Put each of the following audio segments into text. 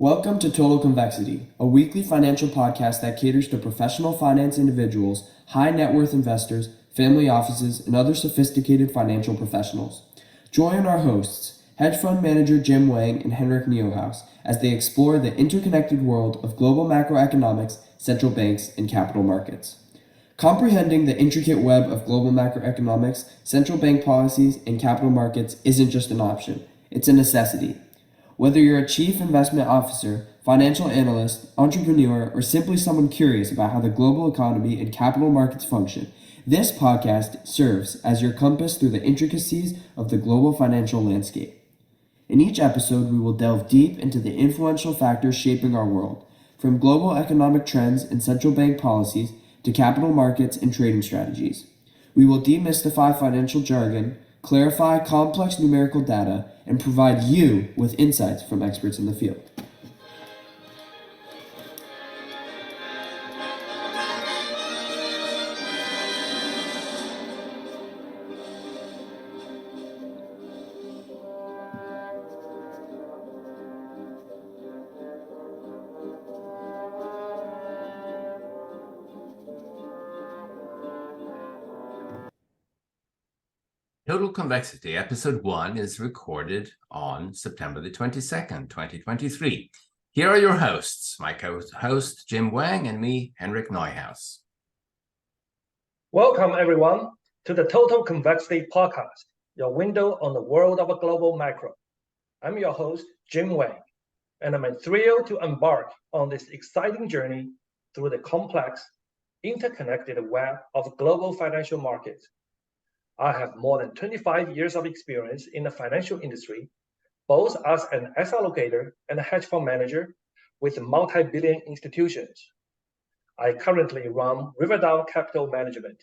Welcome to TotalConvexity, a weekly financial podcast that caters to professional finance individuals, high net worth investors, family offices, and other sophisticated financial professionals. Join our hosts, hedge fund manager Jim Wang and Henrik Niehaus, as they explore the interconnected world of global macroeconomics, central banks, and capital markets. Comprehending the intricate web of global macroeconomics, central bank policies, and capital markets isn't just an option, it's a necessity. Whether you're a chief investment officer, financial analyst, entrepreneur, or simply someone curious about how the global economy and capital markets function, this podcast serves as your compass through the intricacies of the global financial landscape. In each episode, we will delve deep into the influential factors shaping our world, from global economic trends and central bank policies to capital markets and trading strategies. We will demystify financial jargon, clarify complex numerical data, and provide you with insights from experts in the field. Total Convexity, Episode 1 is recorded on September the 22nd, 2023. Here are your hosts, my co-host Jim Wang and me, Henrik Neuhaus. Welcome, everyone, to the Total Convexity podcast, your window on the world of a global macro. I'm your host, Jim Wang, and I'm thrilled to embark on this exciting journey through the complex, interconnected web of global financial markets. I have more than 25 years of experience in the financial industry, both as an asset allocator and a hedge fund manager with multi-billion institutions. I currently run Riverdale Capital Management.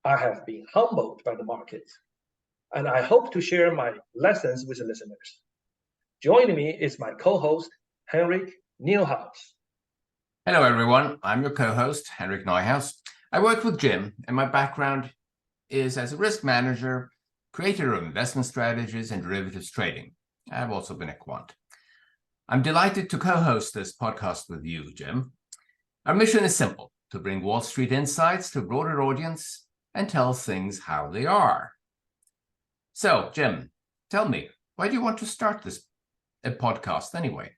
I have been humbled by the markets, and I hope to share my lessons with the listeners. Joining me is my co-host, Henrik Niehaus. Hello, everyone. I'm your co-host, Henrik Neuhaus. I work with Jim, and my background is as a risk manager, creator of investment strategies and derivatives trading. I've also been a quant. I'm delighted to co-host this podcast with you, Jim. Our mission is simple: to bring Wall Street insights to a broader audience and tell things how they are. So, Jim, tell me, why do you want to start this podcast anyway?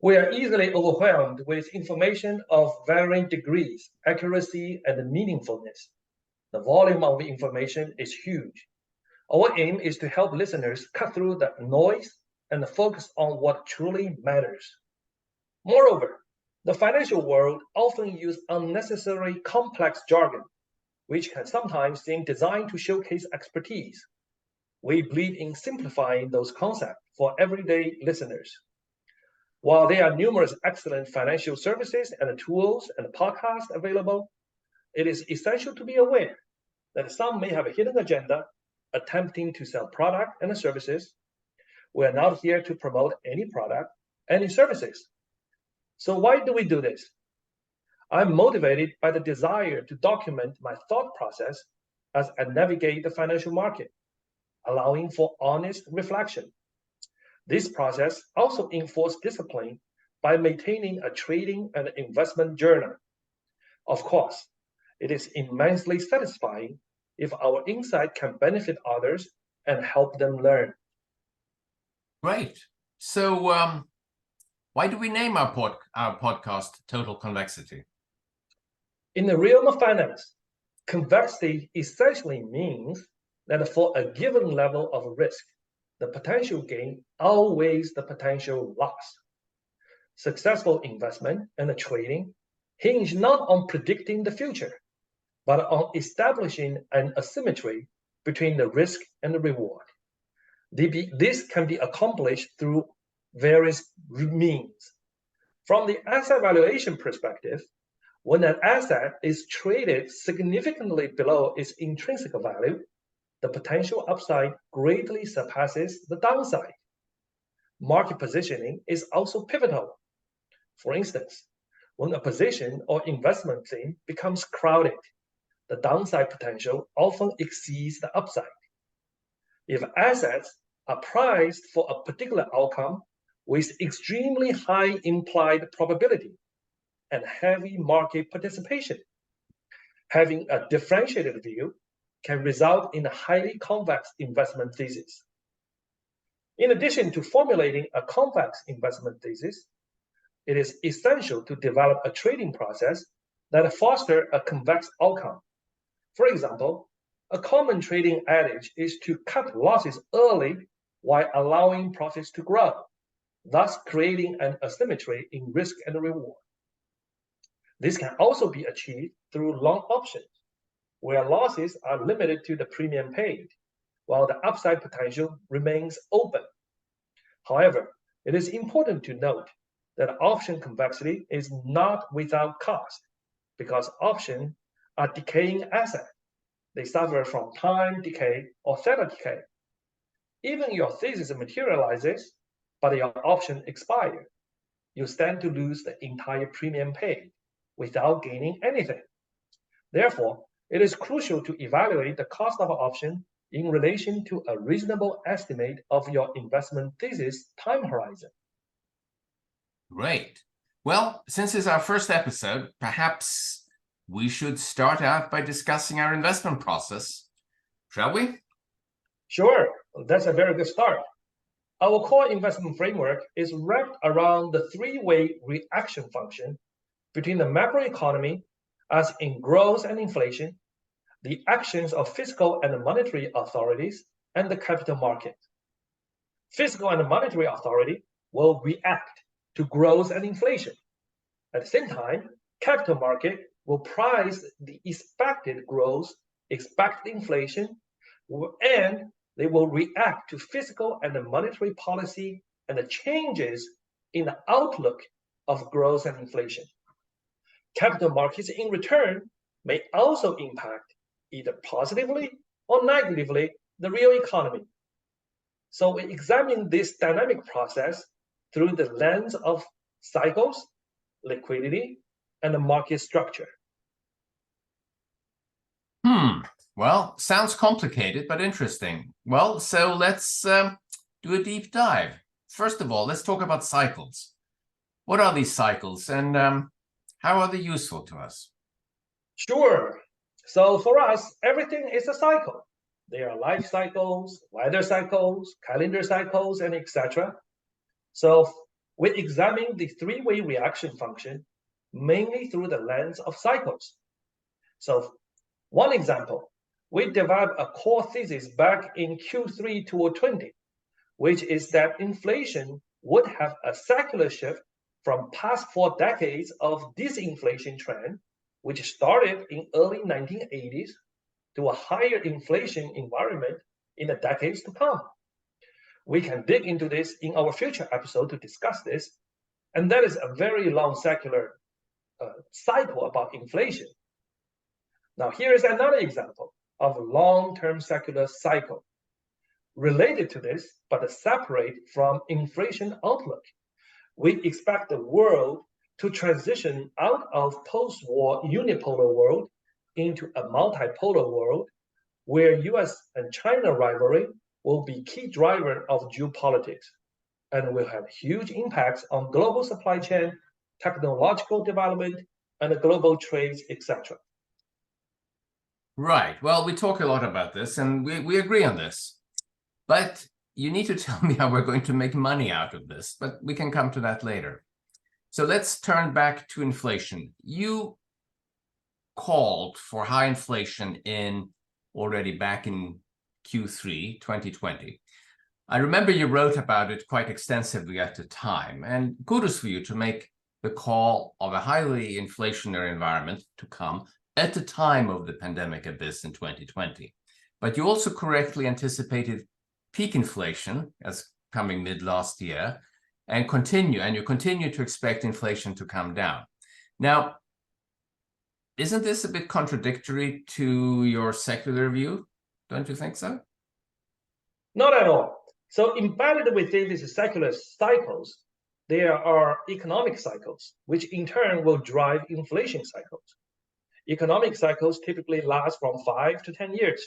We are easily overwhelmed with information of varying degrees, accuracy, and meaningfulness. The volume of information is huge. Our aim is to help listeners cut through the noise and focus on what truly matters. Moreover, the financial world often uses unnecessary complex jargon, which can sometimes seem designed to showcase expertise. We believe in simplifying those concepts for everyday listeners. While there are numerous excellent financial services and tools and podcasts available, it is essential to be aware that some may have a hidden agenda attempting to sell product and services. We are not here to promote any product, any services. So why do we do this? I'm motivated by the desire to document my thought process as I navigate the financial market, allowing for honest reflection. This process also enforces discipline by maintaining a trading and investment journal. Of course, it is immensely satisfying if our insight can benefit others and help them learn. Great. So why do we name our podcast Total Convexity? In the realm of finance, convexity essentially means that for a given level of risk, the potential gain outweighs the potential loss. Successful investment and trading hinge not on predicting the future, but on establishing an asymmetry between the risk and the reward. This can be accomplished through various means. From the asset valuation perspective, when an asset is traded significantly below its intrinsic value, the potential upside greatly surpasses the downside. Market positioning is also pivotal. For instance, when a position or investment theme becomes crowded, the downside potential often exceeds the upside. If assets are priced for a particular outcome with extremely high implied probability and heavy market participation. Having a differentiated view can result in a highly convex investment thesis. In addition to formulating a convex investment thesis, it is essential to develop a trading process that fosters a convex outcome. For example, a common trading adage is to cut losses early while allowing profits to grow, thus creating an asymmetry in risk and reward. This can also be achieved through long options, where losses are limited to the premium paid, while the upside potential remains open. However, it is important to note that option convexity is not without cost, because options are decaying assets. They suffer from time decay or theta decay. Even your thesis materializes, but your option expires. You stand to lose the entire premium paid without gaining anything. Therefore, it is crucial to evaluate the cost of an option in relation to a reasonable estimate of your investment thesis time horizon. Great. Well, since it's our first episode, perhaps we should start out by discussing our investment process, shall we? Sure, that's a very good start. Our core investment framework is wrapped around the three-way reaction function between the macroeconomy, as in growth and inflation, the actions of fiscal and monetary authorities, and the capital market. Fiscal and monetary authority will react to growth and inflation. At the same time, capital market will price the expected growth, expected inflation, and they will react to fiscal and monetary policy and the changes in the outlook of growth and inflation. Capital markets, in return, may also impact either positively or negatively the real economy. So we examine this dynamic process through the lens of cycles, liquidity, and the market structure. Well, sounds complicated, but interesting. Well, so let's do a deep dive. First of all, let's talk about cycles. What are these cycles, and how are they useful to us? Sure. So for us, everything is a cycle. There are life cycles, weather cycles, calendar cycles, and etc. So we examine the three-way reaction function mainly through the lens of cycles. So one example, we developed a core thesis back in Q3 2020, which is that inflation would have a secular shift from past 4 decades of disinflation trend, which started in early 1980s, to a higher inflation environment in the decades to come. We can dig into this in our future episode to discuss this, and that is a very long secular cycle about inflation. Now, here is another example of a long-term secular cycle related to this, but separate from inflation outlook. We expect the world to transition out of post-war unipolar world into a multipolar world where US and China rivalry will be key driver of geopolitics and will have huge impacts on global supply chain, technological development, and global trades, etc. Right. Well, we talk a lot about this, and we agree on this. But you need to tell me how we're going to make money out of this, but we can come to that later. So let's turn back to inflation. You called for high inflation already back in Q3 2020. I remember you wrote about it quite extensively at the time, and kudos for you to make the call of a highly inflationary environment to come at the time of the pandemic abyss in 2020. But you also correctly anticipated peak inflation as coming mid last year, and you continue to expect inflation to come down. Now, isn't this a bit contradictory to your secular view? Don't you think so? Not at all. So embedded within these secular cycles, there are economic cycles, which in turn will drive inflation cycles. Economic cycles typically last from 5 to 10 years.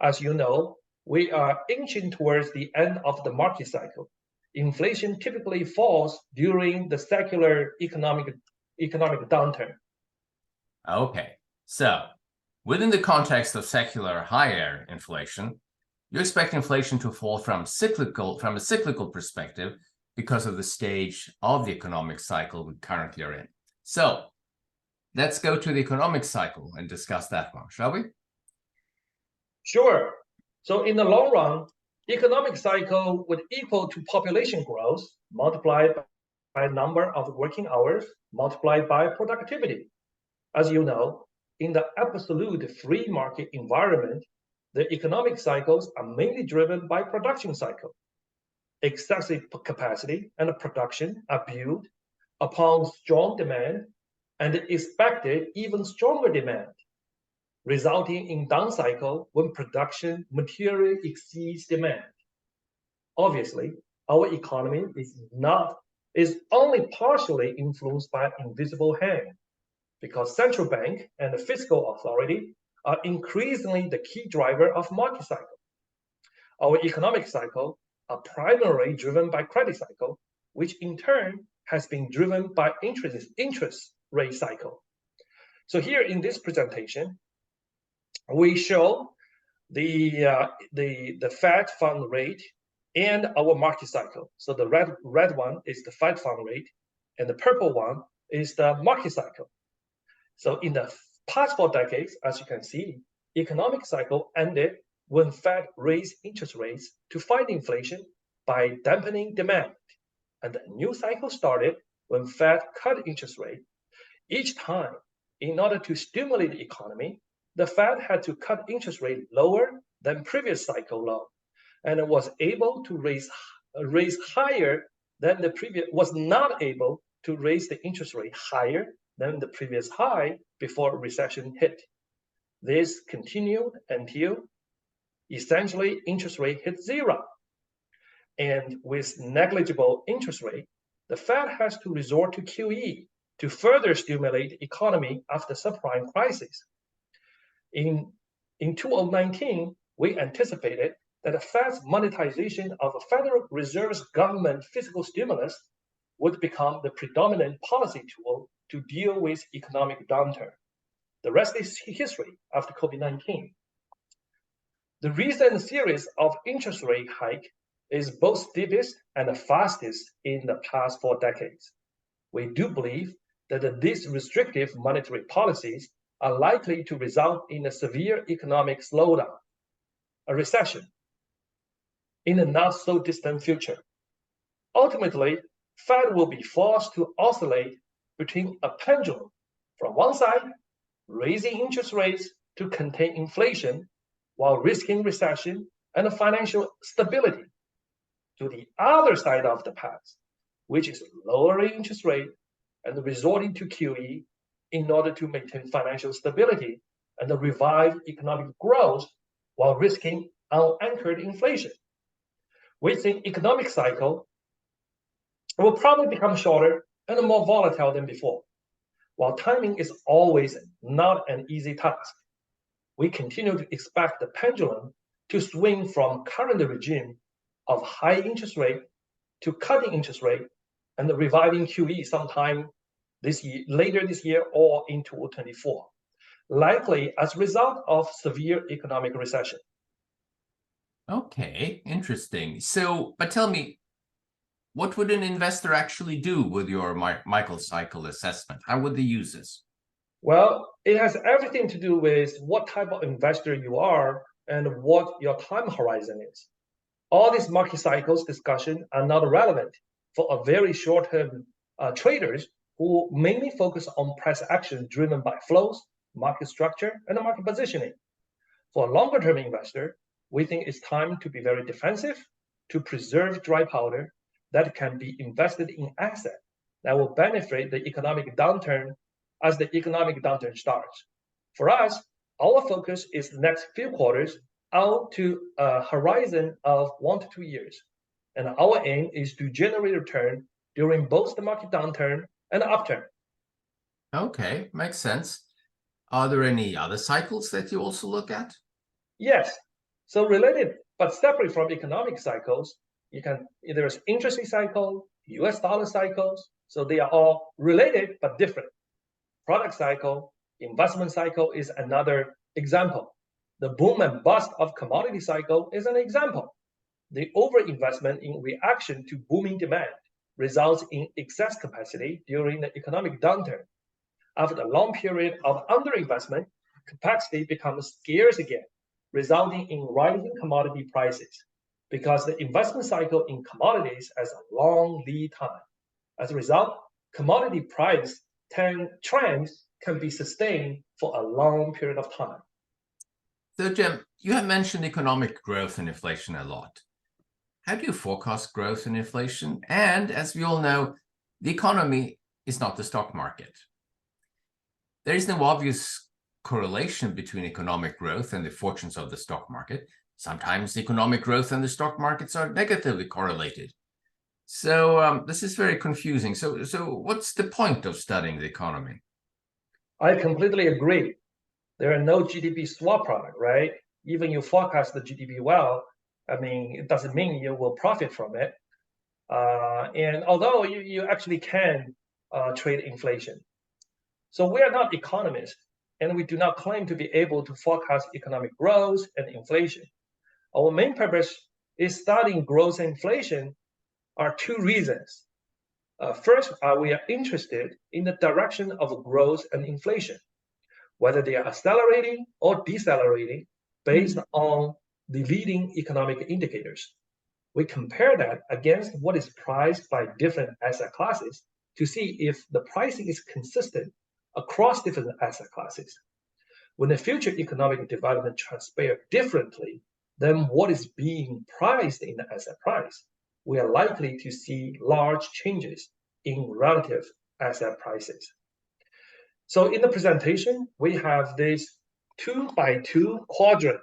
As you know, we are inching towards the end of the market cycle, inflation typically falls during the secular economic downturn. Okay, so within the context of secular higher inflation, you expect inflation to fall from a cyclical perspective because of the stage of the economic cycle we currently are in. So let's go to the economic cycle and discuss that one, shall we? Sure. So in the long run, economic cycle would equal to population growth multiplied by number of working hours multiplied by productivity. As you know, in the absolute free market environment, the economic cycles are mainly driven by production cycle. Excessive capacity and production are built upon strong demand and expected even stronger demand, resulting in down cycle when production materially exceeds demand. Obviously, our economy is only partially influenced by invisible hand, because central bank and the fiscal authority are increasingly the key driver of market cycle. Our economic cycle are primarily driven by credit cycle, which in turn has been driven by interest rate cycle. So here in this presentation, we show the Fed fund rate and our market cycle. So the red one is the Fed fund rate, and the purple one is the market cycle. So in the past 4 decades, as you can see, economic cycle ended when Fed raised interest rates to fight inflation by dampening demand. And the new cycle started when Fed cut interest rate. Each time, in order to stimulate the economy, the Fed had to cut interest rate lower than previous cycle low, and it was able to raise higher than the previous, was not able to raise the interest rate higher than the previous high before recession hit. This continued until essentially interest rate hit zero. And with negligible interest rate, the Fed has to resort to QE to further stimulate the economy after subprime crisis. In 2019, we anticipated that the Fed's monetization of a Federal Reserve's government fiscal stimulus would become the predominant policy tool to deal with economic downturn. The rest is history after COVID-19. The recent series of interest rate hike is both steepest and the fastest in the past 4 decades. We do believe that these restrictive monetary policies are likely to result in a severe economic slowdown, a recession, in the not so distant future. Ultimately, Fed will be forced to oscillate between a pendulum. From one side, raising interest rates to contain inflation while risking recession and financial stability, to the other side of the path, which is lowering interest rate and resorting to QE in order to maintain financial stability and revive economic growth while risking unanchored inflation. We think economic cycle will probably become shorter and more volatile than before. While timing is always not an easy task, we continue to expect the pendulum to swing from current regime of high interest rate to cutting interest rate and reviving QE sometime this year, later this year or in 2024, likely as a result of severe economic recession. Okay, interesting. So, but tell me, what would an investor actually do with your microcycle assessment? How would they use this? Well, it has everything to do with what type of investor you are and what your time horizon is. All these market cycles discussion are not relevant for a very short-term traders who mainly focus on price action driven by flows, market structure, and market positioning. For a longer-term investor, we think it's time to be very defensive, to preserve dry powder that can be invested in assets that will benefit the economic downturn as the economic downturn starts. For us, our focus is the next few quarters out to a horizon of 1 to 2 years. And our aim is to generate return during both the market downturn and the upturn. Okay, makes sense. Are there any other cycles that you also look at? Yes. So related but separate from economic cycles, there's interest rate cycle, US dollar cycles, so they are all related but different. Product cycle, investment cycle is another example. The boom and bust of commodity cycle is an example. The overinvestment in reaction to booming demand results in excess capacity during the economic downturn. After a long period of underinvestment, capacity becomes scarce again, resulting in rising commodity prices because the investment cycle in commodities has a long lead time. As a result, commodity price trends can be sustained for a long period of time. So, Jim, you have mentioned economic growth and inflation a lot. How do you forecast growth and inflation? And as we all know, the economy is not the stock market. There is no obvious correlation between economic growth and the fortunes of the stock market. Sometimes economic growth and the stock markets are negatively correlated. So this is very confusing. So what's the point of studying the economy? I completely agree. There are no GDP swap product, right? Even you forecast the GDP well, it doesn't mean you will profit from it. And although you actually can trade inflation. So we are not economists, and we do not claim to be able to forecast economic growth and inflation. Our main purpose is studying growth and inflation are two reasons. First, we are interested in the direction of growth and inflation, whether they are accelerating or decelerating based on the leading economic indicators. We compare that against what is priced by different asset classes to see if the pricing is consistent across different asset classes. When the future economic development transpires differently than what is being priced in the asset price, we are likely to see large changes in relative asset prices. So in the presentation, we have this 2x2 quadrant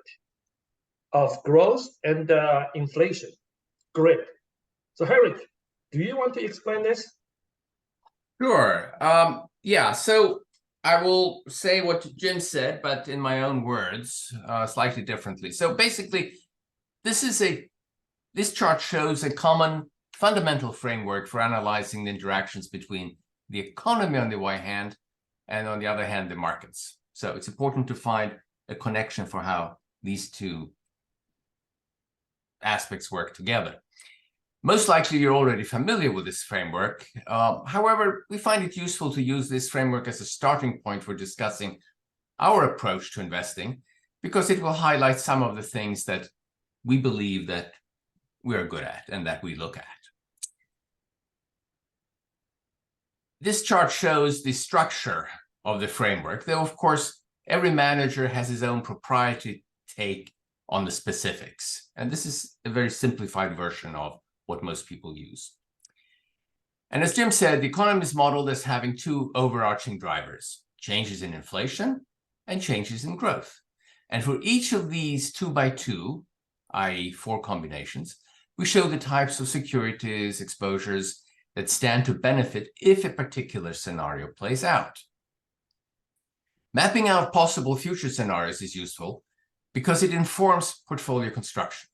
of growth and inflation grid. So Henrik, do you want to explain this? Sure. Yeah, so I will say what Jim said, but in my own words, slightly differently. So basically, this chart shows a common fundamental framework for analyzing the interactions between the economy on the one hand, and on the other hand, the markets. So it's important to find a connection for how these two aspects work together. Most likely, you're already familiar with this framework. However, we find it useful to use this framework as a starting point for discussing our approach to investing, because it will highlight some of the things that we believe that we are good at and that we look at. This chart shows the structure of the framework, though, of course, every manager has his own proprietary take on the specifics. And this is a very simplified version of what most people use. And as Jim said, the economy is modeled as having two overarching drivers: changes in inflation and changes in growth. And for each of these 2x2, i.e. 4 combinations, we show the types of securities, exposures that stand to benefit if a particular scenario plays out. Mapping out possible future scenarios is useful because it informs portfolio construction.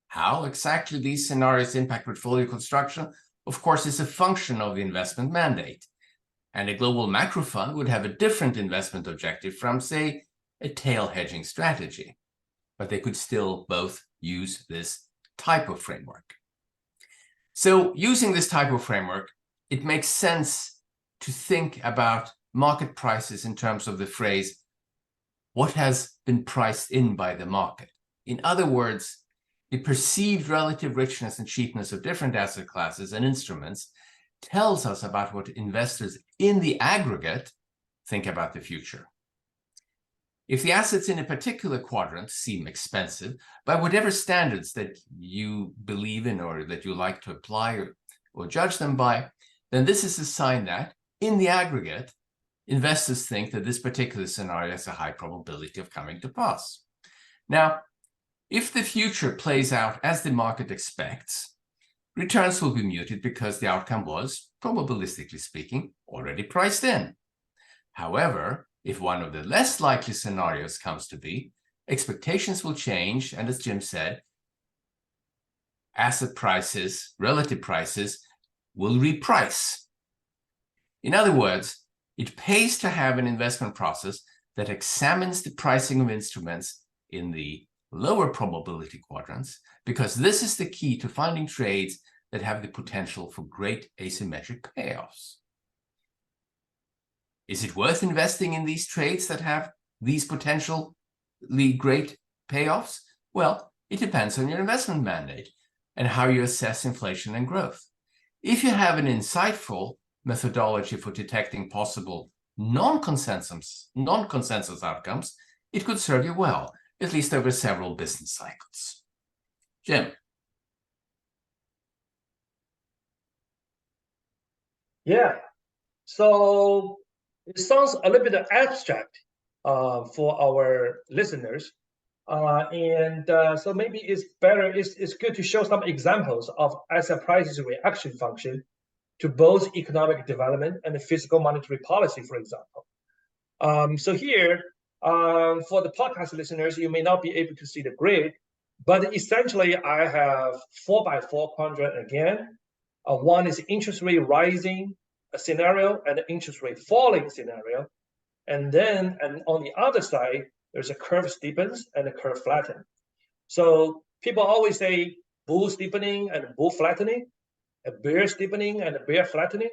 How exactly these scenarios impact portfolio construction, of course, is a function of the investment mandate. And a global macro fund would have a different investment objective from, say, a tail hedging strategy. But they could still both use this type of framework. So using this type of framework, it makes sense to think about market prices in terms of the phrase, what has been priced in by the market? In other words, the perceived relative richness and cheapness of different asset classes and instruments tells us about what investors in the aggregate think about the future. If the assets in a particular quadrant seem expensive, by whatever standards that you believe in or that you like to apply or judge them by, then this is a sign that, in the aggregate, investors think that this particular scenario has a high probability of coming to pass. Now, if the future plays out as the market expects, returns will be muted because the outcome was, probabilistically speaking, already priced in. However, if one of the less likely scenarios comes to be, expectations will change, and as Jim said, asset prices, relative prices, will reprice. In other words, it pays to have an investment process that examines the pricing of instruments in the lower probability quadrants, because this is the key to finding trades that have the potential for great asymmetric payoffs. Is it worth investing in these trades that have these potentially great payoffs? Well, it depends on your investment mandate and how you assess inflation and growth. If you have an insightful methodology for detecting possible non-consensus outcomes, it could serve you well, at least over several business cycles. Jim. Yeah, so it sounds a little bit abstract for our listeners. So maybe it's good to show some examples of asset prices reaction function to both economic development and fiscal monetary policy, for example. So here, for the podcast listeners, you may not be able to see the grid, but essentially I have 4x4 quadrant again. One is interest rate rising scenario and interest rate falling scenario. And on the other side, there's a curve steepens and a curve flatten. So people always say bull steepening and bull flattening, a bear steepening and a bear flattening.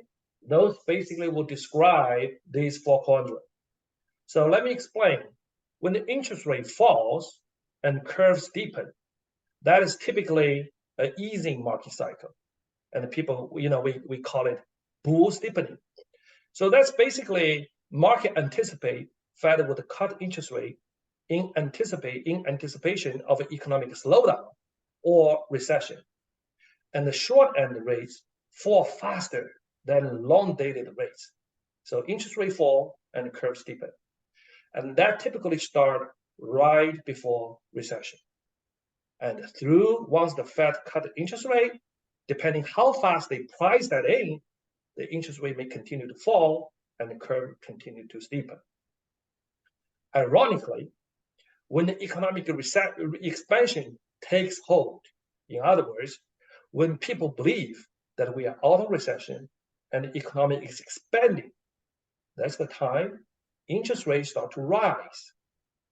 Those basically will describe these four quadrants. So let me explain. When the interest rate falls and curve steepen, that is typically an easing market cycle. And people, we call it bull steepening. So that's basically market anticipate Fed would cut interest rate in anticipation of an economic slowdown or recession. And the short end rates fall faster than long dated rates. So interest rate fall and curve steepen. And that typically start right before recession. And once the Fed cut the interest rate, depending how fast they price that in, the interest rate may continue to fall and the curve continue to steepen. Ironically, when the economic expansion takes hold, in other words, when people believe that we are out of recession and the economy is expanding, that's the time interest rates start to rise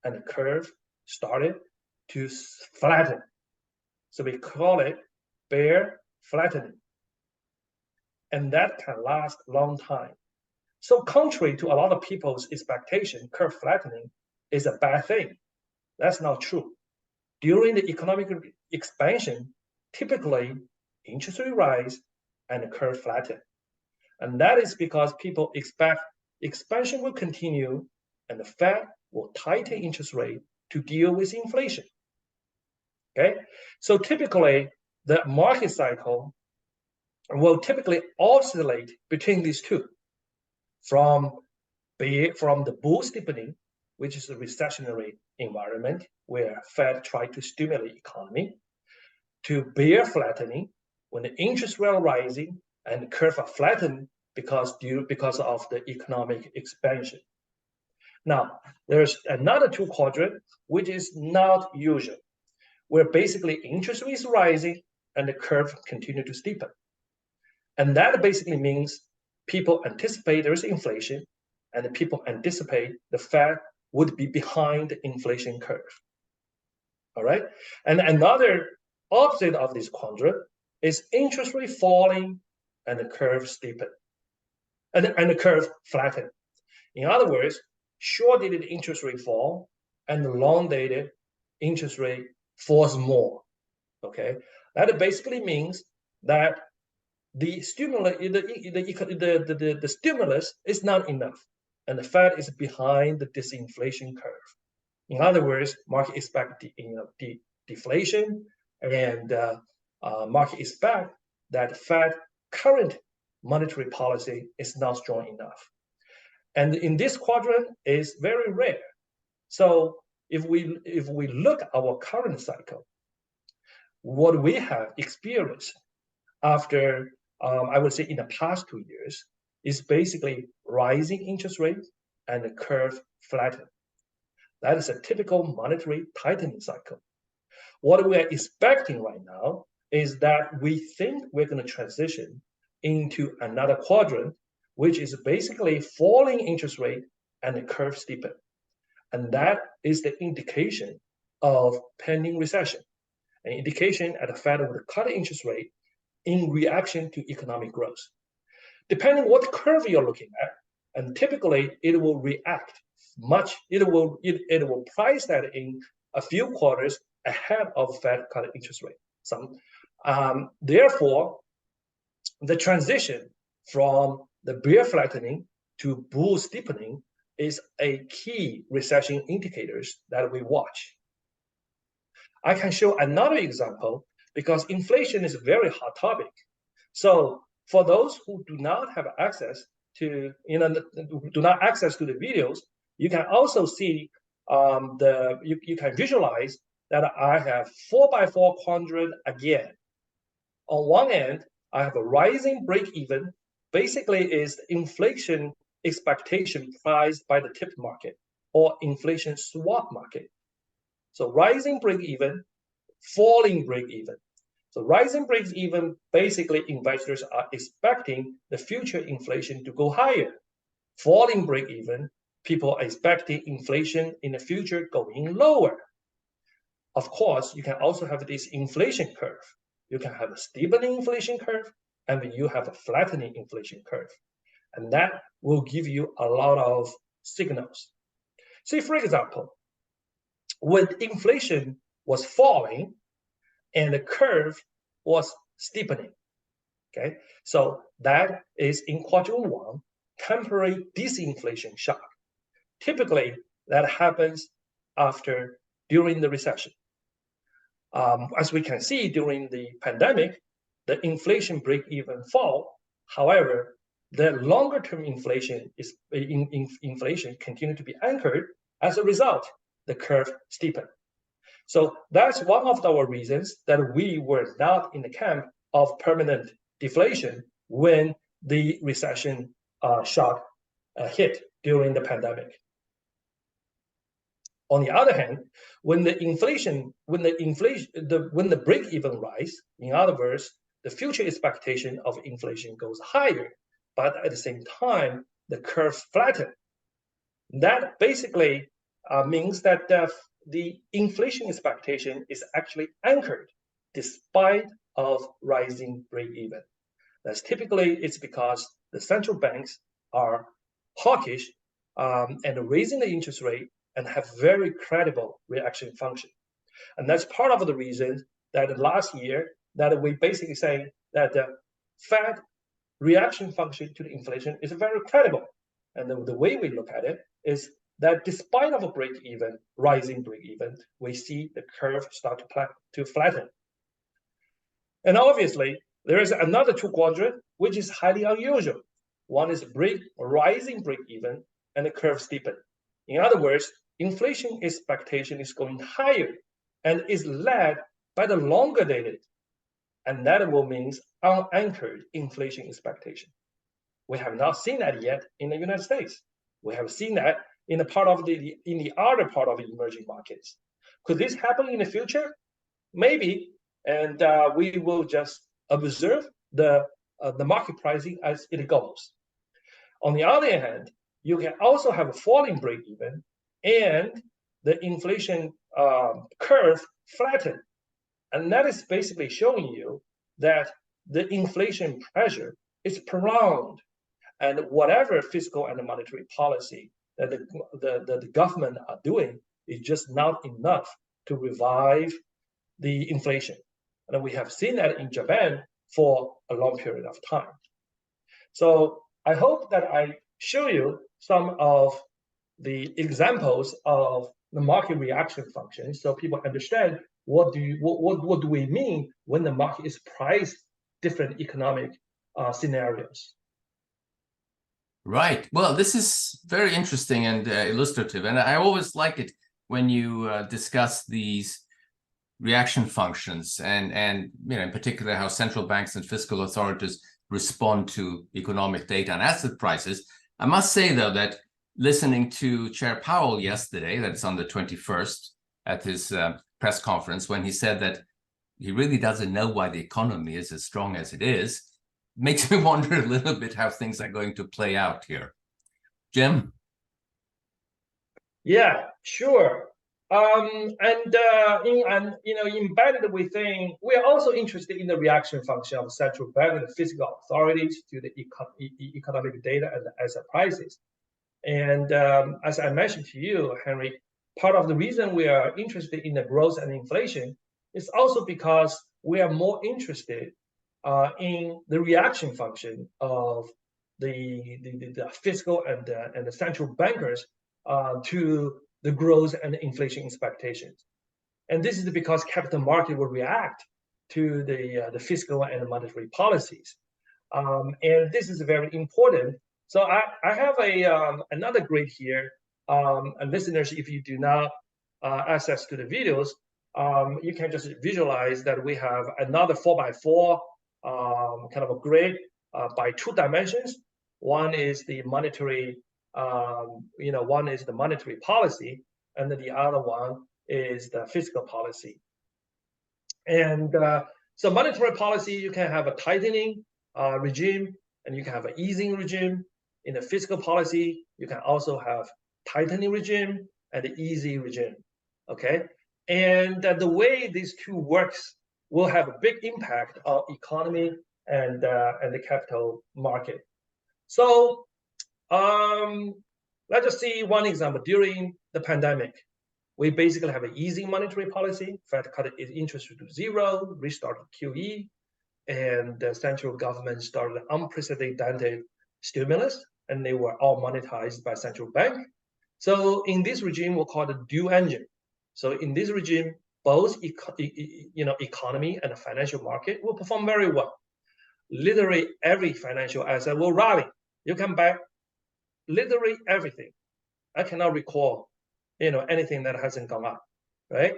and the curve started to flatten. So we call it bear flattening. And that can last a long time. So contrary to a lot of people's expectation, curve flattening is a bad thing. That's not true. During the economic expansion, typically interest rate rise and the curve flatten. And that is because people expect expansion will continue and the Fed will tighten interest rate to deal with inflation. Okay, so typically the market cycle will typically oscillate between these two, from the bull steepening, which is a recessionary environment where Fed try to stimulate economy, to bear flattening, when the interest rate rising and the curve are flattened because of the economic expansion. Now, there's another two quadrant, which is not usual, where basically interest rate is rising and the curve continue to steepen. And that basically means people anticipate there's inflation and people anticipate the Fed would be behind the inflation curve. All right. And another opposite of this quadrant is interest rate falling and the curve steepen and the curve flatten. In other words, short-dated interest rate fall and the long-dated interest rate falls more. Okay. That basically means that the stimulus, the stimulus is not enough, and the Fed is behind the disinflation curve. In other words, market expect deflation, and market expect that Fed current monetary policy is not strong enough. And in this quadrant is very rare. So if we look at our current cycle, what we have experienced after I would say in the past 2 years is basically rising interest rates and the curve flatten. That is a typical monetary tightening cycle. What we are expecting right now is that we think we're going to transition into another quadrant, which is basically falling interest rate and the curve steepen. And that is the indication of pending recession, an indication that the Fed will cut interest rate in reaction to economic growth. Depending what curve you're looking at, and typically it will react much, it will price that in a few quarters ahead of Fed cut interest rate. Therefore, the transition from the bear flattening to bull steepening is a key recession indicators that we watch. I can show another example because inflation is a very hot topic. So for those who do not have access to, access to the videos, you can also see you can visualize that I have 4x4 quadrant again. On one end, I have a rising break-even, basically is inflation expectation priced by the tip market or inflation swap market. So rising break-even, falling break-even. So rising break-even, basically investors are expecting the future inflation to go higher. Falling break-even, people are expecting inflation in the future going lower. Of course, you can also have this inflation curve. You can have a steepening inflation curve, and you have a flattening inflation curve. And that will give you a lot of signals. Say, for example, when inflation was falling and the curve was steepening, okay? So that is in quadrant one, temporary disinflation shock. Typically, that happens during the recession. As we can see during the pandemic, the inflation break-even fall. However, the longer-term inflation inflation continue to be anchored. As a result, the curve steepened. So that's one of our reasons that we were not in the camp of permanent deflation when the recession shock hit during the pandemic. On the other hand, when the break-even rise, in other words, the future expectation of inflation goes higher, but at the same time, the curve flattens. That basically means that the inflation expectation is actually anchored despite of rising break-even. That's typically it's because the central banks are hawkish and raising the interest rate and have very credible reaction function. And that's part of the reason that last year that we basically say that the Fed reaction function to the inflation is very credible. And the way we look at it is that despite of a break-even, rising break-even, we see the curve start to flatten. And obviously, there is another two quadrant, which is highly unusual. One is rising break-even and the curve steepen. In other words, inflation expectation is going higher and is led by the longer dated. And that will mean unanchored inflation expectation. We have not seen that yet in the United States. We have seen that in the other part of the emerging markets. Could this happen in the future? Maybe, and we will just observe the market pricing as it goes. On the other hand, you can also have a falling break-even and the inflation curve flatten. And that is basically showing you that the inflation pressure is prolonged. And whatever fiscal and monetary policy that the government are doing is just not enough to revive the inflation. And we have seen that in Japan for a long period of time. So I hope that I show you some of the examples of the market reaction function so people understand what do we mean when the market is priced different economic scenarios. Right. Well, this is very interesting and illustrative. And I always like it when you discuss these reaction functions and in particular how central banks and fiscal authorities respond to economic data and asset prices. I must say, though, that listening to Chair Powell yesterday, that's on the 21st, at his press conference, when he said that he really doesn't know why the economy is as strong as it is. Makes me wonder a little bit how things are going to play out here. Jim? Yeah, sure. Embedded within, we are also interested in the reaction function of central bank and fiscal authorities to the economic data and the asset prices. And as I mentioned to you, Henry, part of the reason we are interested in the growth and inflation is also because we are more interested in the reaction function of the fiscal and the central bankers to the growth and inflation expectations. And this is because capital market will react to the fiscal and monetary policies. And this is very important. So I have another grid here. And listeners, if you do not access to the videos, you can just visualize that we have another 4x4 kind of a grid by 2 dimensions. One is the monetary, one is the monetary policy, and then the other one is the fiscal policy. And so monetary policy, you can have a tightening regime, and you can have an easing regime. In the fiscal policy, you can also have tightening regime and the easing regime. Okay, and the way these two works will have a big impact on economy and the capital market. So let's just see one example. During the pandemic, we basically have an easing monetary policy. Fed cut its interest rate to 0, restarted QE, and the central government started unprecedented stimulus, and they were all monetized by central bank. So in this regime, we'll call it dual engine. So in this regime, both economy and the financial market will perform very well. Literally every financial asset will rally. You can buy literally everything. I cannot recall anything that hasn't gone up, right?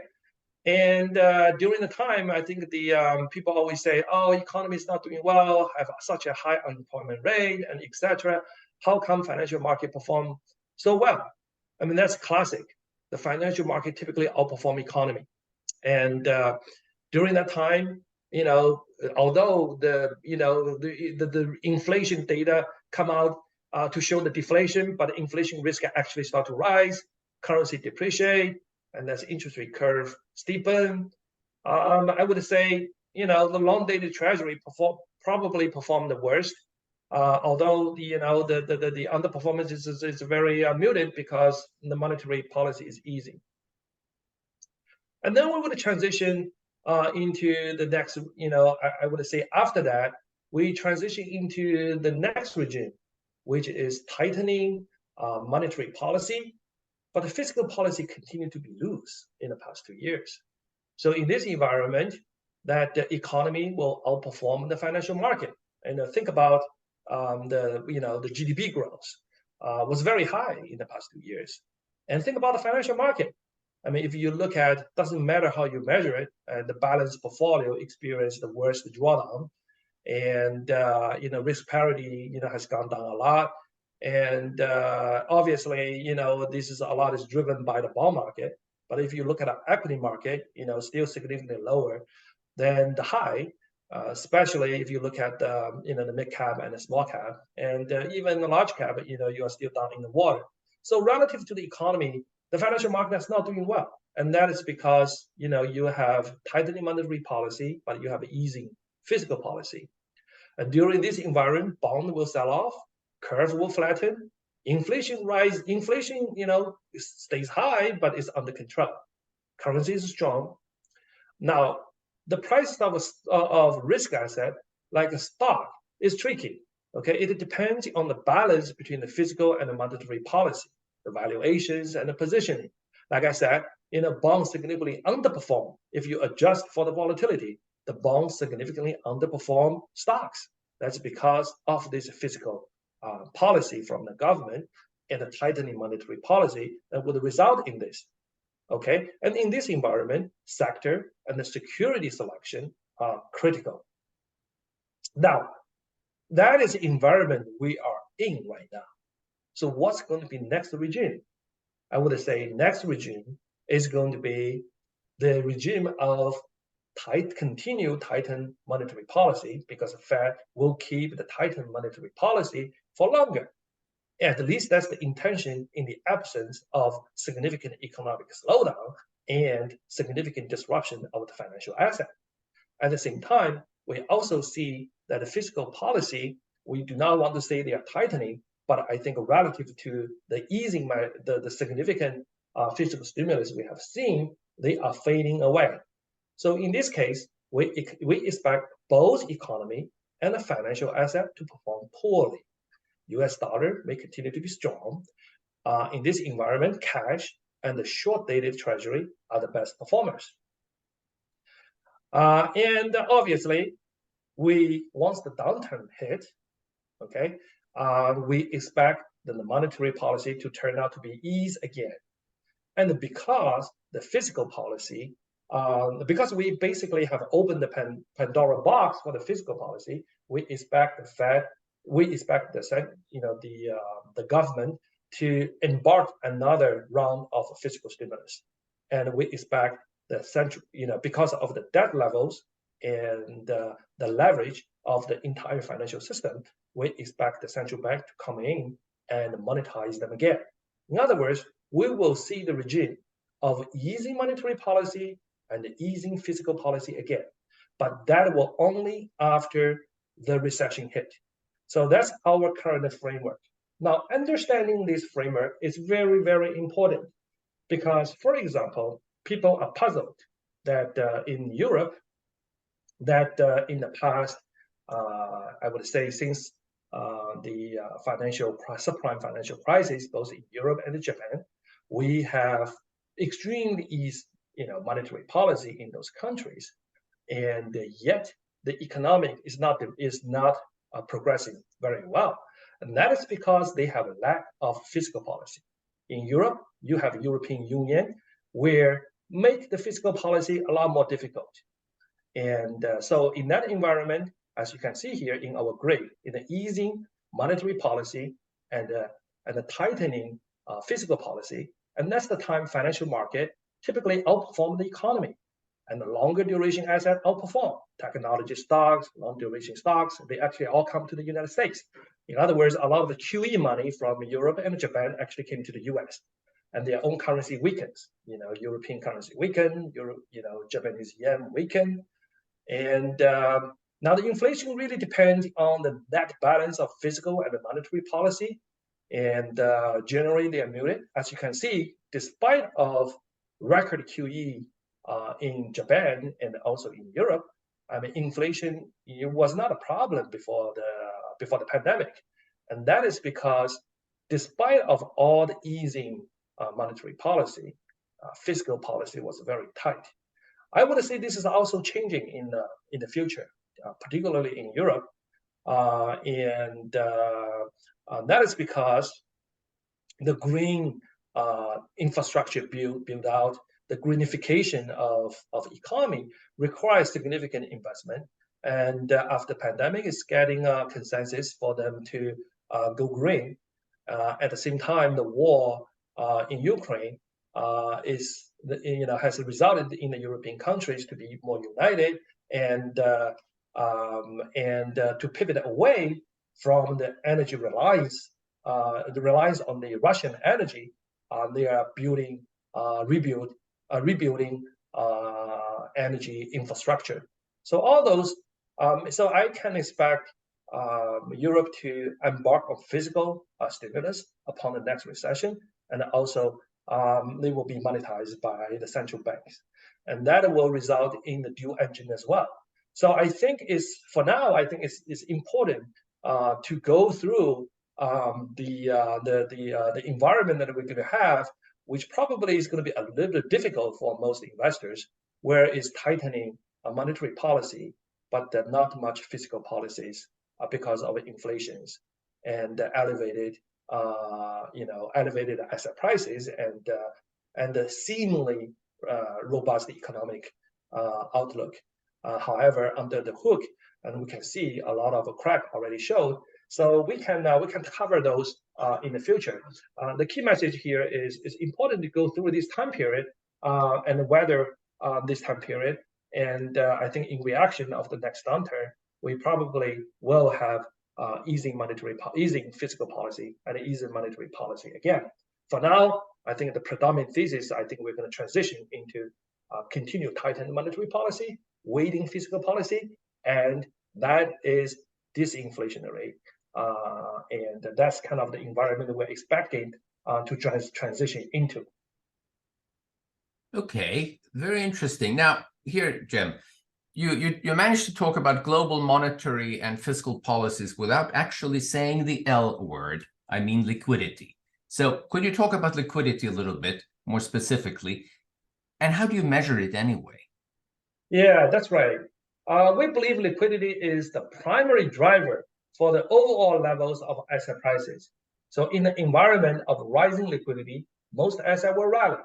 And during the time, I think the people always say, "Oh, economy is not doing well, have such a high unemployment rate, and etc. How come financial market perform so well?" I mean, that's classic. The financial market typically outperform economy, and during that time, although the inflation data come out to show the deflation, but the inflation risk actually start to rise, currency depreciate, and as interest rate curve steepen. I would say, the long-dated treasury probably performed the worst. Although the underperformance is very muted because the monetary policy is easy. And then we would transition into the next, I would say after that, we transition into the next regime, which is tightening monetary policy. But the fiscal policy continued to be loose in the past 2 years. So in this environment, that the economy will outperform the financial market. And think about the GDP growth was very high in the past 2 years. And think about the financial market. I mean, if you look at, doesn't matter how you measure it, the balanced portfolio experienced the worst drawdown, and risk parity has gone down a lot. And obviously, this is a lot is driven by the bond market. But if you look at our equity market, still significantly lower than the high, especially if you look at the mid cap and the small cap, and even the large cap, you are still down in the water. So relative to the economy, the financial market is not doing well, and that is because you have tightening monetary policy, but you have easing fiscal policy. And during this environment, bond will sell off, curve will flatten, inflation rise. Inflation, stays high, but it's under control. Currency is strong. Now, the price of risk asset, like a stock, is tricky. Okay, it depends on the balance between the fiscal and the monetary policy, the valuations and the positioning. Like I said, bonds significantly underperform. If you adjust for the volatility, the bonds significantly underperform stocks. That's because of this fiscal policy from the government and the tightening monetary policy that would result in this. Okay, and in this environment, sector and the security selection are critical. Now, that is the environment we are in right now. So what's going to be next regime? I would say next regime is going to be the regime of continue tighten monetary policy because the Fed will keep the tighten monetary policy for longer. At least that's the intention in the absence of significant economic slowdown and significant disruption of the financial asset. At the same time, we also see that the fiscal policy, we do not want to say they are tightening, but I think relative to the easing, the significant fiscal stimulus we have seen, they are fading away. So in this case, we expect both economy and the financial asset to perform poorly. US dollar may continue to be strong. In this environment, cash and the short-dated treasury are the best performers. And obviously, once the downturn hit, okay, we expect the monetary policy to turn out to be ease again. And because the fiscal policy, because we basically have opened the Pandora box for the fiscal policy, we expect the Fed, we expect the government to embark another round of fiscal stimulus, and we expect the central, because of the debt levels and the leverage of the entire financial system, we expect the central bank to come in and monetize them again. In other words, we will see the regime of easing monetary policy and easing fiscal policy again, but that will only after the recession hit. So that's our current framework. Now, understanding this framework is very, very important because, for example, people are puzzled that in Europe, that in the past, I would say since the subprime financial crisis, both in Europe and Japan, we have extremely eased, monetary policy in those countries, and yet the economic is not progressing very well, and that is because they have a lack of fiscal policy. In Europe, you have European Union, where make the fiscal policy a lot more difficult. And so in that environment, as you can see here in our grade, in the easing monetary policy and the tightening fiscal policy, and that's the time financial market typically outperform the economy. And the longer duration asset outperform. Technology stocks, long duration stocks, they actually all come to the United States. In other words, a lot of the QE money from Europe and Japan actually came to the US. And their own currency weakens. European currency weaken, Japanese yen weaken. And now the inflation really depends on the net balance of fiscal and monetary policy. And generally they are muted. As you can see, despite of record QE in Japan and also in Europe, inflation was not a problem before the pandemic, and that is because despite of all the easing monetary policy, fiscal policy was very tight. I would say this is also changing in the future, particularly in Europe, and that is because the green infrastructure build out, the greenification of economy requires significant investment. And after the pandemic, it's getting a consensus for them to go green. At the same time, the war in Ukraine has resulted in the European countries to be more united and to pivot away from the energy reliance, the reliance on the Russian energy. They are rebuilding energy infrastructure. So all those, so I can expect Europe to embark on fiscal stimulus upon the next recession, and also they will be monetized by the central banks, and that will result in the dual engine as well. So I think for now, I think it's important to go through the environment that we're going to have, which probably is going to be a little bit difficult for most investors, where it's tightening monetary policy, but not much fiscal policies because of inflations and elevated asset prices and the seemingly robust economic outlook. However, under the hood, and we can see a lot of a crack already showed. So we can cover those in the future. The key message here is it's important to go through this time period and weather this time period And I think in reaction of the next downturn, we probably will have easing fiscal policy and easing monetary policy again. For now, I think the predominant thesis, I think we're going to transition into continue tighten monetary policy, weighting fiscal policy, and that is disinflationary. And that's kind of the environment that we're expecting to transition into. Okay, very interesting. Now, here, Jim, you managed to talk about global monetary and fiscal policies without actually saying the L word. I mean liquidity. So could you talk about liquidity a little bit more specifically? And how do you measure it anyway? Yeah, that's right. We believe liquidity is the primary driver for the overall levels of asset prices. So in the environment of rising liquidity, most assets will rally.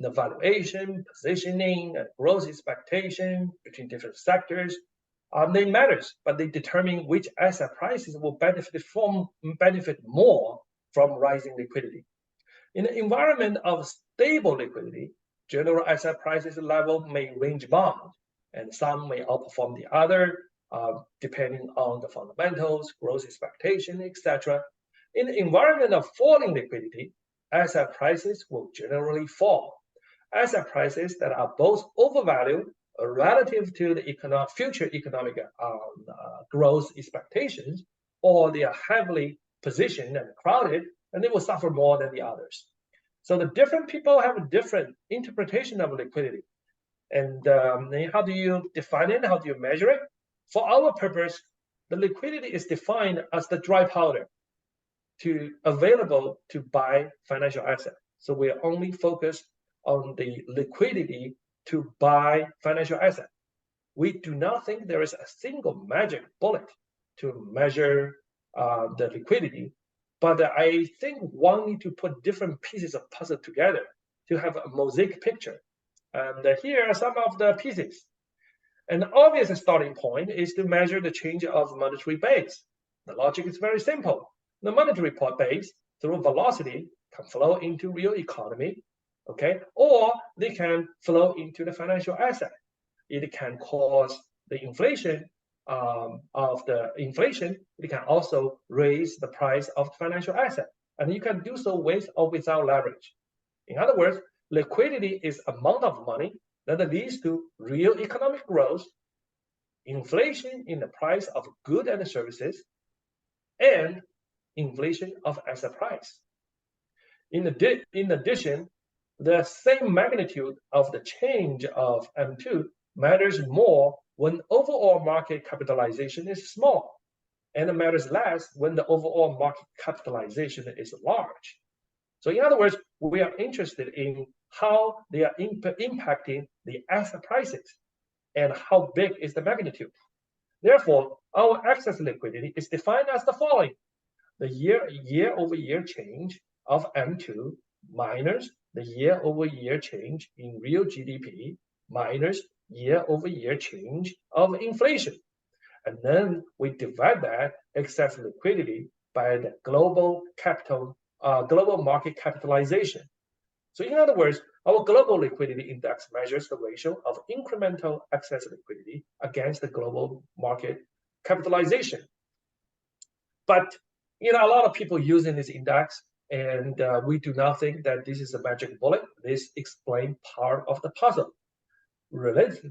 The valuation, positioning, and growth expectation between different sectors, they matters, but they determine which asset prices will benefit more from rising liquidity. In the environment of stable liquidity, general asset prices level may range bound, and some may outperform the other, depending on the fundamentals, growth expectation, etc. In the environment of falling liquidity, asset prices will generally fall. Asset prices that are both overvalued relative to the future economic growth expectations, or they are heavily positioned and crowded, and they will suffer more than the others. So the different people have a different interpretation of liquidity. And how do you define it? How do you measure it? For our purpose, the liquidity is defined as the dry powder available to buy financial assets. So we are only focused on the liquidity to buy financial assets. We do not think there is a single magic bullet to measure the liquidity, but I think one need to put different pieces of puzzle together to have a mosaic picture. And here are some of the pieces. An obvious starting point is to measure the change of monetary base. The logic is very simple. The monetary base, through velocity, can flow into real economy, okay, or they can flow into the financial asset. It can cause the inflation it can also raise the price of financial asset, and you can do so with or without leverage. In other words, liquidity is amount of money that leads to real economic growth, inflation in the price of goods and services, and inflation of asset price. In addition, the same magnitude of the change of M2 matters more when overall market capitalization is small, and it matters less when the overall market capitalization is large. So in other words, we are interested in how they are impacting the asset prices and how big is the magnitude. Therefore, our excess liquidity is defined as the following: the year-over-year change of M2 minus the year-over-year change in real GDP minus year-over-year change of inflation. And then we divide that excess liquidity by the global market capitalization. So in other words, our global liquidity index measures the ratio of incremental excess liquidity against the global market capitalization. But a lot of people using this index, and we do not think that this is a magic bullet. This explains part of the puzzle related to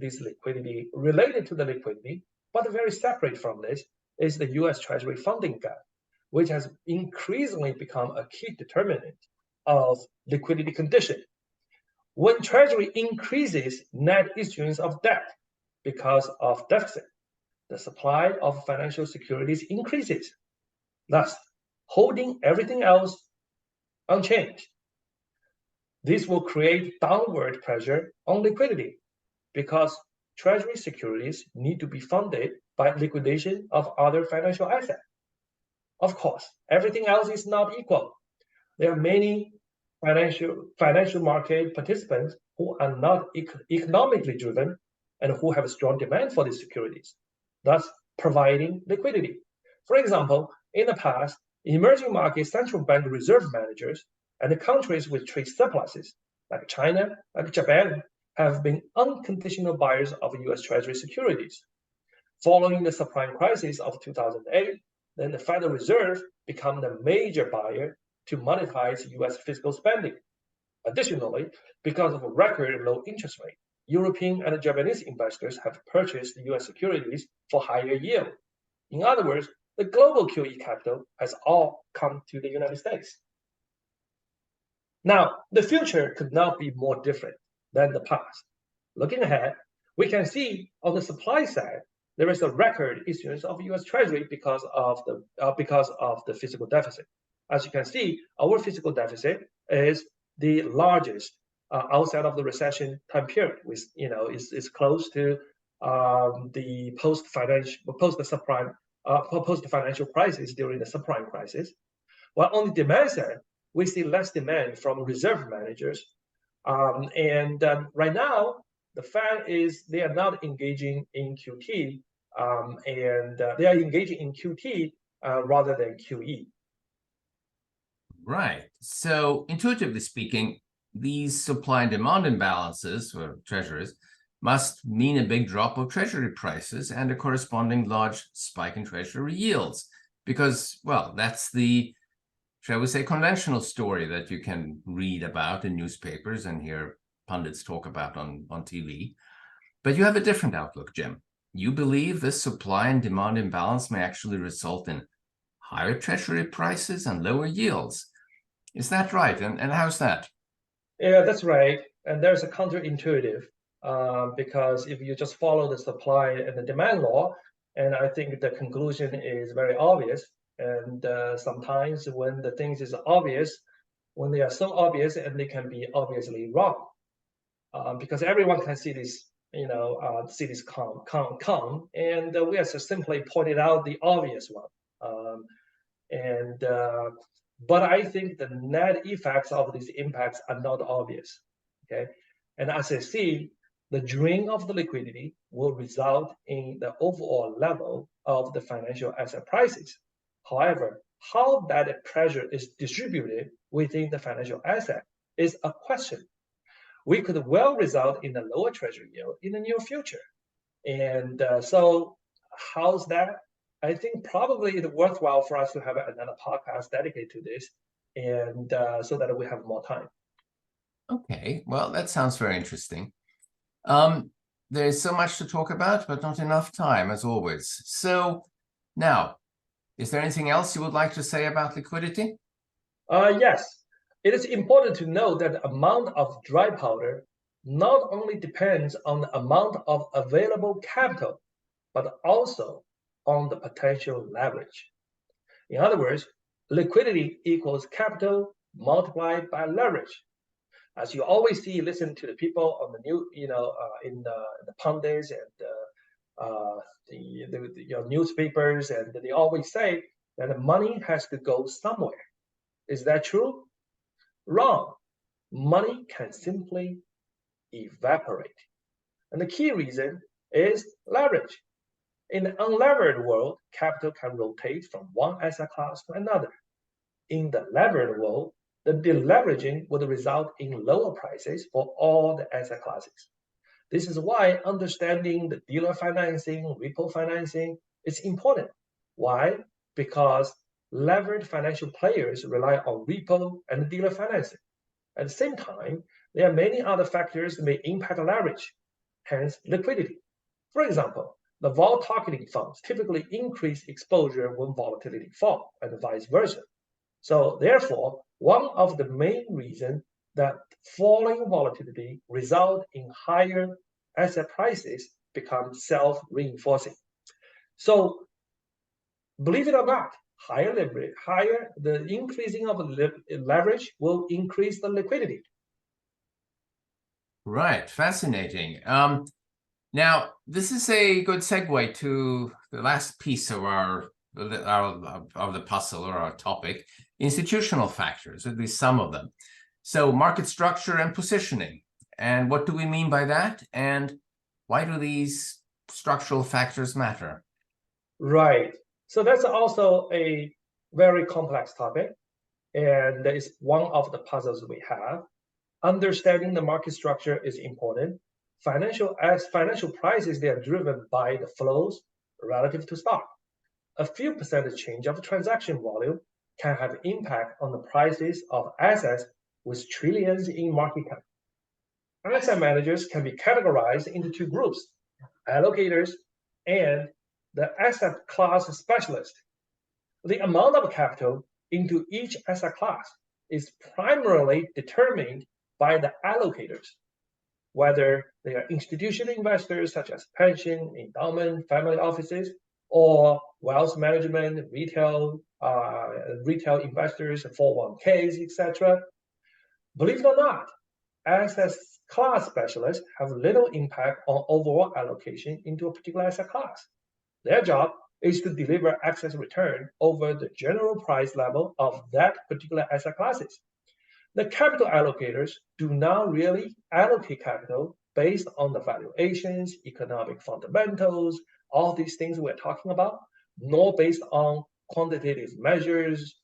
the liquidity, but very separate from this is the U.S. Treasury funding gap, which has increasingly become a key determinant of liquidity condition. When Treasury increases net issuance of debt because of deficit, the supply of financial securities increases, thus holding everything else unchanged. This will create downward pressure on liquidity because Treasury securities need to be funded by liquidation of other financial assets. Of course, everything else is not equal. There are many financial market participants who are not economically driven and who have a strong demand for these securities, thus providing liquidity. For example, in the past, emerging market central bank reserve managers and the countries with trade surpluses, like China, like Japan, have been unconditional buyers of US Treasury securities. Following the subprime crisis of 2008, then the Federal Reserve became the major buyer to monetize US fiscal spending. Additionally, because of a record low interest rate, European and Japanese investors have purchased US securities for higher yield. In other words, the global QE capital has all come to the United States. Now, the future could not be more different than the past. Looking ahead, we can see on the supply side, there is a record issuance of US Treasury because of the fiscal deficit. As you can see, our fiscal deficit is the largest outside of the recession time period, which is close to the post financial crisis during the subprime crisis. While on the demand side, we see less demand from reserve managers, right now the Fed they are not engaging in QT, they are engaging in QT rather than QE. Right. So intuitively speaking, these supply and demand imbalances for treasuries must mean a big drop of treasury prices and a corresponding large spike in treasury yields, because, well, that's the, shall we say, conventional story that you can read about in newspapers and hear pundits talk about on TV. But you have a different outlook, Jim. You believe this supply and demand imbalance may actually result in higher treasury prices and lower yields. Is that right? And how's that? Yeah, that's right. And there's a counterintuitive because if you just follow the supply and the demand law, and I think the conclusion is very obvious. And sometimes when the things is obvious, when they are so obvious, and they can be obviously wrong, because everyone can see this, see this come, and we have just simply pointed out the obvious one. But I think the net effects of these impacts are not obvious. Okay, and as I see, the drain of the liquidity will result in the overall level of the financial asset prices. However, how that pressure is distributed within the financial asset is a question. We could well result in a lower treasury yield in the near future. And so how's that? I think probably it's worthwhile for us to have another podcast dedicated to this, and so that we have more time. Okay, well, that sounds very interesting. There's so much to talk about, but not enough time, as always. So now, is there anything else you would like to say about liquidity? Yes, it is important to note that the amount of dry powder not only depends on the amount of available capital, but also on the potential leverage. In other words, liquidity equals capital multiplied by leverage. As you always see, listen to the people on the in the pundits and the newspapers, and they always say that the money has to go somewhere. Is that true? Wrong. Money can simply evaporate. And the key reason is leverage. In the unlevered world, capital can rotate from one asset class to another. In the levered world, the deleveraging would result in lower prices for all the asset classes. This is why understanding the dealer financing, repo financing is important. Why? Because levered financial players rely on repo and dealer financing. At the same time, there are many other factors that may impact leverage, hence liquidity. For example, the vol targeting funds typically increase exposure when volatility falls, and vice versa. So therefore, one of the main reasons that falling volatility result in higher asset prices becomes self-reinforcing. So believe it or not, the increasing of leverage will increase the liquidity. Right, fascinating. Now, this is a good segue to the last piece of the puzzle, or our topic, institutional factors, at least some of them. So market structure and positioning. And what do we mean by that? And why do these structural factors matter? Right. So that's also a very complex topic. And that is one of the puzzles we have. Understanding the market structure is important, financial prices, they are driven by the flows relative to stock. A few percentage change of transaction volume can have impact on the prices of assets with trillions in market cap. Asset managers can be categorized into two groups: allocators and the asset class specialist. The amount of capital into each asset class is primarily determined by the allocators, whether they are institutional investors such as pension, endowment, family offices, or wealth management, retail investors, 401ks, etc. Believe it or not, asset class specialists have little impact on overall allocation into a particular asset class. Their job is to deliver excess return over the general price level of that particular asset classes. The capital allocators do not really allocate capital based on the valuations, economic fundamentals, all these things we're talking about, nor based on quantitative measures,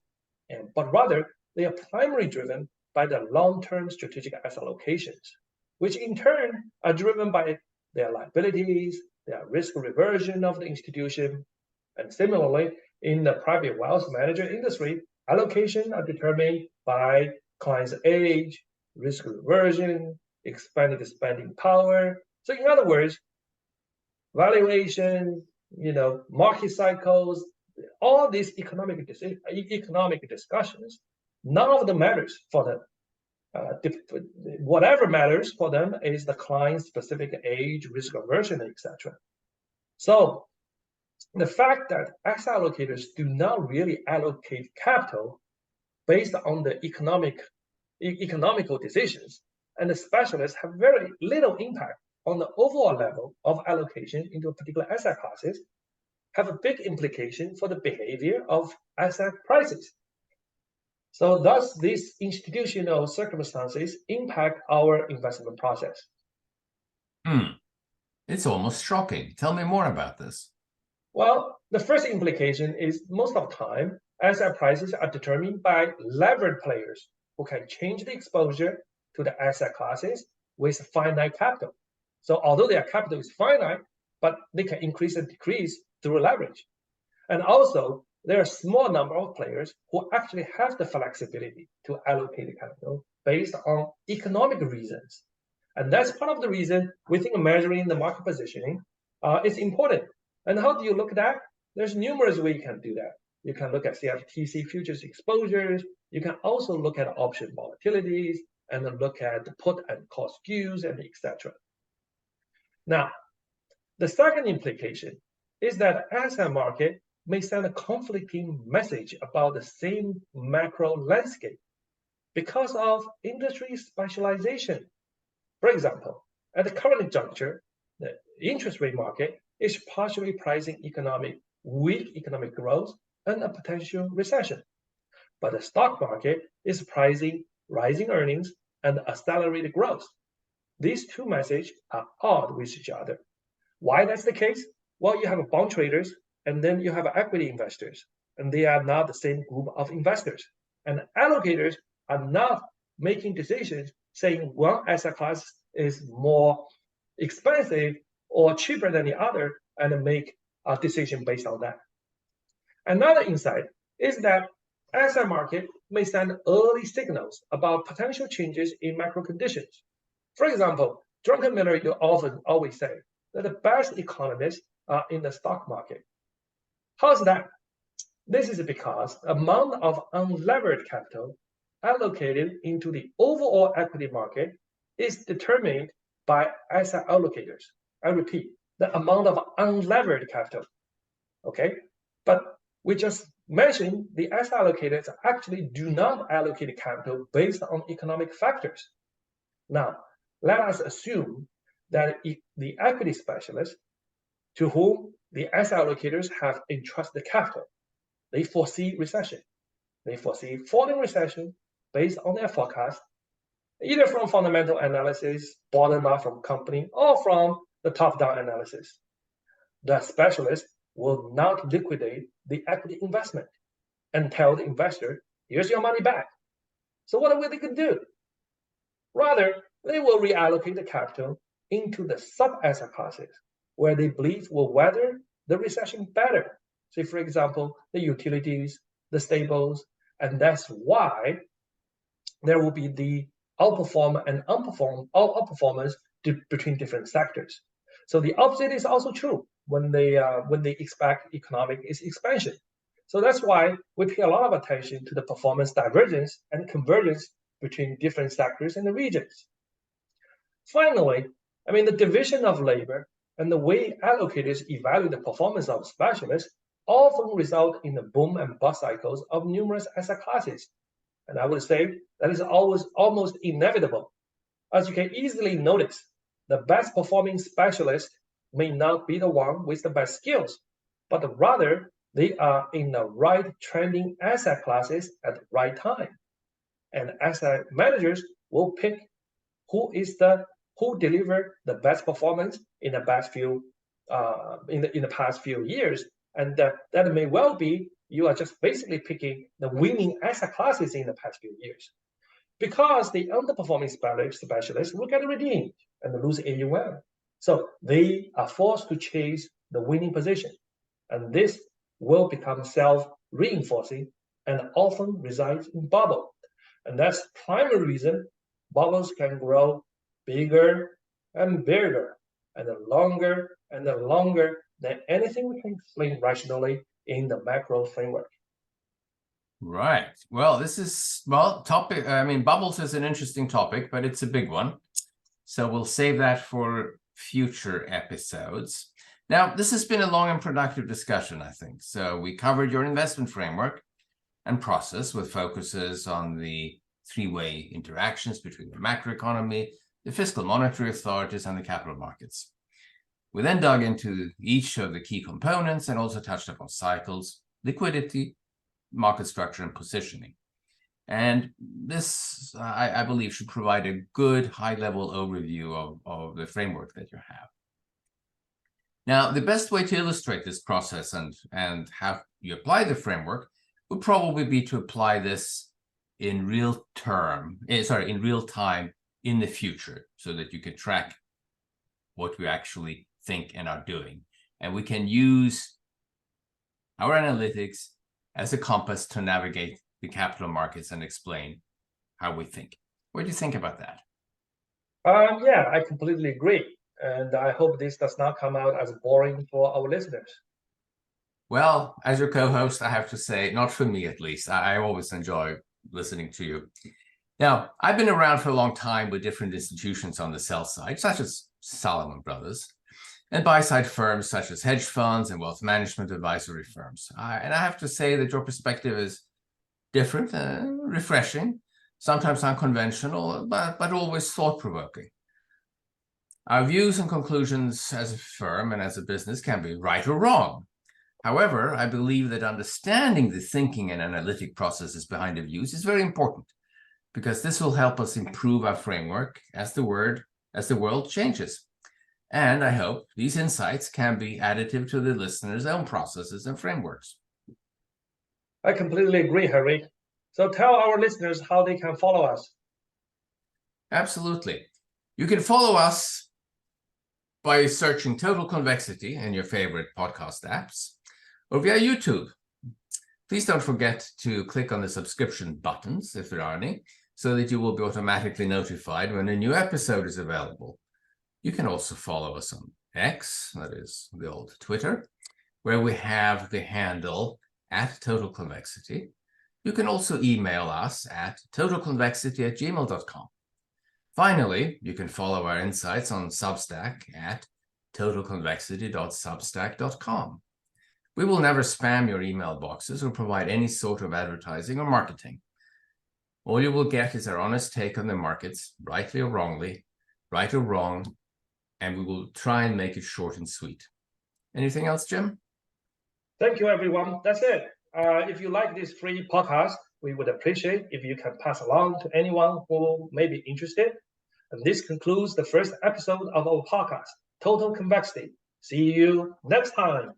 but rather they are primarily driven by the long-term strategic asset allocations, which in turn are driven by their liabilities, their risk reversion of the institution. And similarly, in the private wealth manager industry, allocations are determined by client's age, risk reversion, expanded spending power. So in other words, valuation, market cycles, all these economic discussions, none of them matters for them. Whatever matters for them is the client's specific age, risk aversion, etc. So the fact that asset allocators do not really allocate capital based on the economical decisions, and the specialists have very little impact on the overall level of allocation into a particular asset classes, have a big implication for the behavior of asset prices. So thus, these institutional circumstances impact our investment process. It's almost shocking. Tell me more about this. Well, the first implication is most of the time, asset prices are determined by levered players who can change the exposure to the asset classes with finite capital. So although their capital is finite, but they can increase and decrease through leverage. And also, there are a small number of players who actually have the flexibility to allocate the capital based on economic reasons. And that's part of the reason we think measuring the market positioning is important. And how do you look at that? There's numerous ways you can do that. You can look at CFTC futures exposures. You can also look at option volatilities and then look at the put and call skews and etc. Now, the second implication is that asset market may send a conflicting message about the same macro landscape because of industry specialization. For example, at the current juncture, the interest rate market is partially pricing weak economic growth and a potential recession. But the stock market is pricing rising earnings and accelerated growth. These two messages are odd with each other. Why that's the case? Well, you have bond traders and then you have equity investors, and they are not the same group of investors. And allocators are not making decisions saying one asset class is more expensive or cheaper than the other and make a decision based on that. Another insight is that asset market may send early signals about potential changes in macro conditions. For example, Druckenmiller always say that the best economists are in the stock market. How's that? This is because the amount of unlevered capital allocated into the overall equity market is determined by asset allocators. I repeat, the amount of unlevered capital. Okay, but we just mentioned the asset allocators actually do not allocate capital based on economic factors. Now, let us assume that the equity specialists to whom the asset allocators have entrusted capital, they foresee recession. They foresee falling recession based on their forecast, either from fundamental analysis, bottom-up from company, or from the top-down analysis. The specialist will not liquidate the equity investment and tell the investor, here's your money back. So what will they do? Rather, they will reallocate the capital into the sub-asset classes where they believe will weather the recession better. Say, for example, the utilities, the staples, and that's why there will be the outperform and outperformance between different sectors. So the opposite is also true when they expect economic expansion. So that's why we pay a lot of attention to the performance divergence and convergence between different sectors and the regions. Finally, the division of labor and the way allocators evaluate the performance of specialists often result in the boom and bust cycles of numerous asset classes. And I would say that is always almost inevitable. As you can easily notice, the best performing specialist may not be the one with the best skills, but rather they are in the right trending asset classes at the right time. And asset managers will pick who delivered the best performance in the past few years, and that may well be you are just basically picking the winning asset classes in the past few years, because the underperforming specialists will get redeemed and lose AUM, so they are forced to chase the winning position, and this will become self-reinforcing and often resides in bubble, and that's the primary reason bubbles can grow bigger and bigger and longer than anything we can explain rationally in the macro framework. Right. Well, this is, topic. Bubbles is an interesting topic, but it's a big one. So we'll save that for future episodes. Now, this has been a long and productive discussion, I think. So we covered your investment framework and process with focuses on the three-way interactions between the macroeconomy, the fiscal monetary authorities, and the capital markets. We then dug into each of the key components and also touched upon cycles, liquidity, market structure, and positioning. And this, I believe, should provide a good high-level overview of the framework that you have. Now, the best way to illustrate this process and how you apply the framework would probably be to apply this in real time in the future, so that you can track what we actually think and are doing. And we can use our analytics as a compass to navigate the capital markets and explain how we think. What do you think about that? Yeah, I completely agree. And I hope this does not come out as boring for our listeners. Well, as your co-host, I have to say, not for me at least. I always enjoy listening to you. Now, I've been around for a long time with different institutions on the sell side, such as Salomon Brothers, and buy-side firms such as hedge funds and wealth management advisory firms. And I have to say that your perspective is different, refreshing, sometimes unconventional, but always thought-provoking. Our views and conclusions as a firm and as a business can be right or wrong. However, I believe that understanding the thinking and analytic processes behind the views is very important, because this will help us improve our framework as the world changes. And I hope these insights can be additive to the listeners' own processes and frameworks. I completely agree, Harry. So tell our listeners how they can follow us. Absolutely. You can follow us by searching Total Convexity in your favorite podcast apps or via YouTube. Please don't forget to click on the subscription buttons, if there are any, so that you will be automatically notified when a new episode is available. You can also follow us on X, that is the old Twitter, where we have the handle @TotalConvexity. You can also email us at totalconvexity@gmail.com. Finally, you can follow our insights on Substack at totalconvexity.substack.com. We will never spam your email boxes or provide any sort of advertising or marketing. All you will get is our honest take on the markets, rightly or wrongly, right or wrong, and we will try and make it short and sweet. Anything else, Jim? Thank you, everyone. That's it. If you like this free podcast, we would appreciate if you can pass along to anyone who may be interested. And this concludes the first episode of our podcast, Total Convexity. See you next time.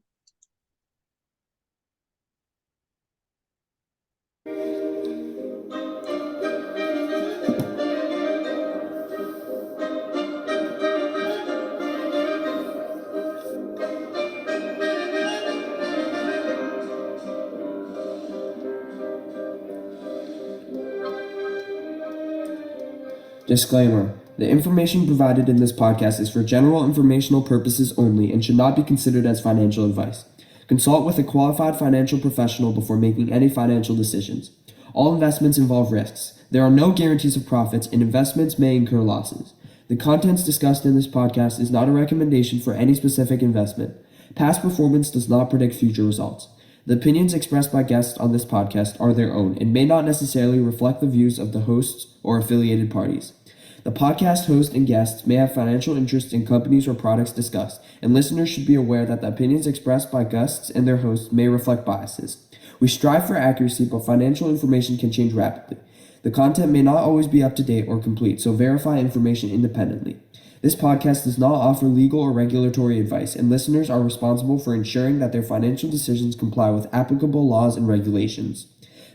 Disclaimer: the information provided in this podcast is for general informational purposes only and should not be considered as financial advice. Consult with a qualified financial professional before making any financial decisions. All investments involve risks. There are no guarantees of profits, and investments may incur losses. The contents discussed in this podcast is not a recommendation for any specific investment. Past performance does not predict future results. The opinions expressed by guests on this podcast are their own and may not necessarily reflect the views of the hosts or affiliated parties. The podcast host and guests may have financial interests in companies or products discussed, and listeners should be aware that the opinions expressed by guests and their hosts may reflect biases. We strive for accuracy, but financial information can change rapidly. The content may not always be up to date or complete, so verify information independently. This podcast does not offer legal or regulatory advice, and listeners are responsible for ensuring that their financial decisions comply with applicable laws and regulations.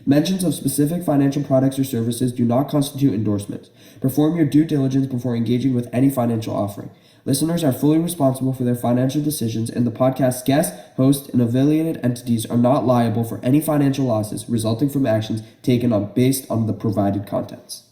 Mentions of specific financial products or services do not constitute endorsements. Perform your due diligence before engaging with any financial offering. Listeners are fully responsible for their financial decisions, and the podcast's guests, hosts, and affiliated entities are not liable for any financial losses resulting from actions taken based on the provided contents.